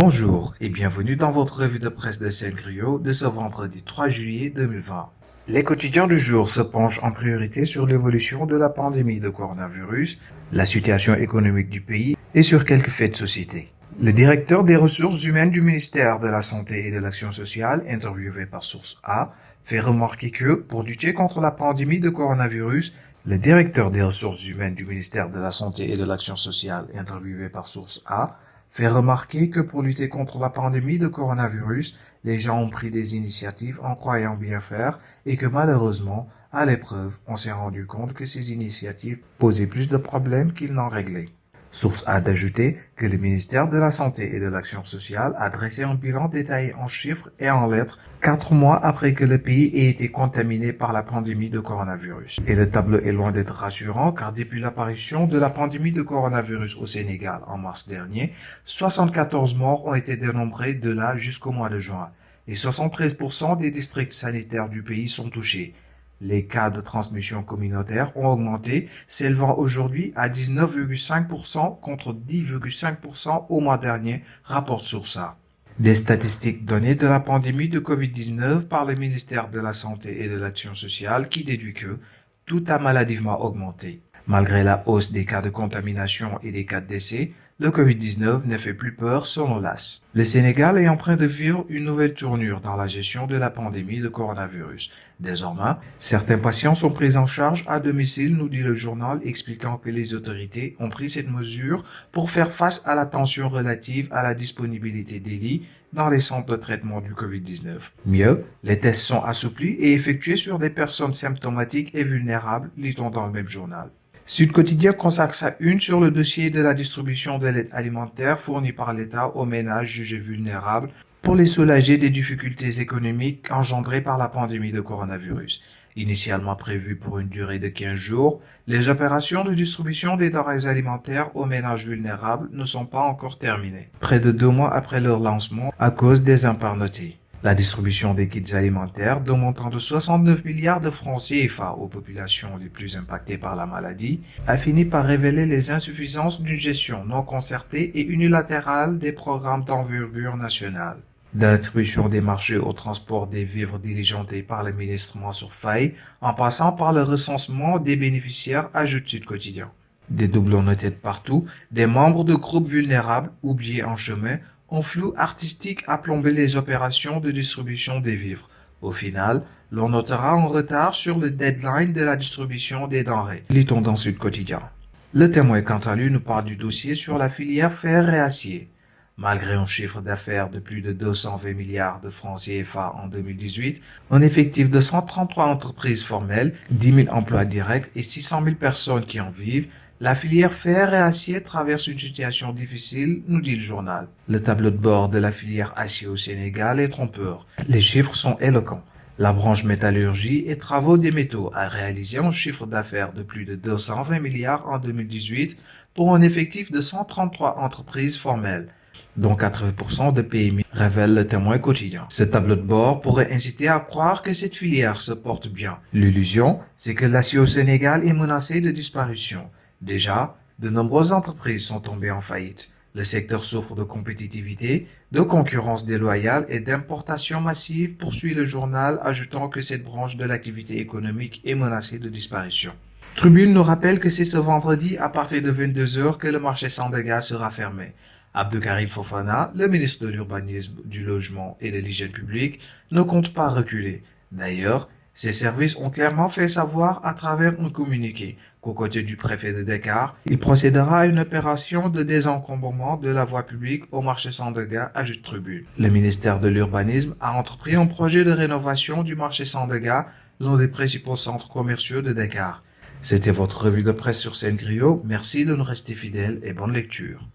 Bonjour et bienvenue dans votre revue de presse de Saint-Grieuc de ce vendredi 3 juillet 2020. Les quotidiens du jour se penchent en priorité sur l'évolution de la pandémie de coronavirus, la situation économique du pays et sur quelques faits de société. Le directeur des ressources humaines du ministère de la Santé et de l'Action sociale, interviewé par Source A, fait remarquer que, pour lutter contre la pandémie de coronavirus, le directeur des ressources humaines du ministère de la Santé et de l'Action sociale, interviewé par Source A, fait remarquer que pour lutter contre la pandémie de coronavirus, les gens ont pris des initiatives en croyant bien faire et que malheureusement, à l'épreuve, on s'est rendu compte que ces initiatives posaient plus de problèmes qu'ils n'en réglaient. Source A d'ajouter que le ministère de la Santé et de l'Action sociale a dressé un bilan détaillé en chiffres et en lettres 4 mois après que le pays ait été contaminé par la pandémie de coronavirus. Et le tableau est loin d'être rassurant car depuis l'apparition de la pandémie de coronavirus au Sénégal en mars dernier, 74 morts ont été dénombrés de là jusqu'au mois de juin et 73% des districts sanitaires du pays sont touchés. Les cas de transmission communautaire ont augmenté, s'élevant aujourd'hui à 19,5% contre 10,5% au mois dernier, rapporte Source A. Des statistiques données de la pandémie de Covid-19 par le ministère de la Santé et de l'Action sociale qui déduit que tout a maladivement augmenté. Malgré la hausse des cas de contamination et des cas de décès, le Covid-19 ne fait plus peur selon l'AS. Le Sénégal est en train de vivre une nouvelle tournure dans la gestion de la pandémie de coronavirus. Désormais, certains patients sont pris en charge à domicile, nous dit le journal, expliquant que les autorités ont pris cette mesure pour faire face à la tension relative à la disponibilité des lits dans les centres de traitement du Covid-19. Mieux, les tests sont assouplis et effectués sur des personnes symptomatiques et vulnérables, lit-on dans le même journal. Sud Quotidien consacre sa une sur le dossier de la distribution de l'aide alimentaire fournie par l'État aux ménages jugés vulnérables pour les soulager des difficultés économiques engendrées par la pandémie de coronavirus. Initialement prévues pour une durée de 15 jours, les opérations de distribution des denrées alimentaires aux ménages vulnérables ne sont pas encore terminées, près de 2 mois après leur lancement à cause des impairs notés. La distribution des kits alimentaires d'un montant de 69 milliards de francs CFA aux populations les plus impactées par la maladie a fini par révéler les insuffisances d'une gestion non concertée et unilatérale des programmes d'envergure nationale. De l'attribution des marchés au transport des vivres diligentés par le ministre Mansour Faye, en passant par le recensement des bénéficiaires, ajoute Sud Quotidien. Des doublons notés de partout, des membres de groupes vulnérables, oubliés en chemin, un flou artistique a plombé les opérations de distribution des vivres. Au final, l'on notera un retard sur le deadline de la distribution des denrées, lit-on dans Sud Quotidien. Le Témoin, quant à lui, nous parle du dossier sur la filière fer et acier. Malgré un chiffre d'affaires de plus de 220 milliards de francs CFA en 2018, un effectif de 133 entreprises formelles, 10 000 emplois directs et 600 000 personnes qui en vivent, la filière fer et acier traverse une situation difficile, nous dit le journal. Le tableau de bord de la filière acier au Sénégal est trompeur. Les chiffres sont éloquents. La branche métallurgie et travaux des métaux a réalisé un chiffre d'affaires de plus de 220 milliards en 2018 pour un effectif de 133 entreprises formelles, dont 80% de PMI, révèle le Témoin quotidien. Ce tableau de bord pourrait inciter à croire que cette filière se porte bien. L'illusion, c'est que l'acier au Sénégal est menacé de disparition. Déjà, de nombreuses entreprises sont tombées en faillite. Le secteur souffre de compétitivité, de concurrence déloyale et d'importation massive, poursuit le journal, ajoutant que cette branche de l'activité économique est menacée de disparition. Tribune nous rappelle que c'est ce vendredi à partir de 22h que le marché Sandaga sera fermé. Abdoukarim Fofana, le ministre de l'Urbanisme, du Logement et de l'Hygiène publique, ne compte pas reculer. D'ailleurs, ces services ont clairement fait savoir à travers un communiqué qu'aux côtés du préfet de Dakar, il procédera à une opération de désencombrement de la voie publique au marché Sandaga, ajoute Tribune. Le ministère de l'Urbanisme a entrepris un projet de rénovation du marché Sandaga, l'un des principaux centres commerciaux de Dakar. C'était votre revue de presse sur Saint-Grieuc. Merci de nous rester fidèles et bonne lecture.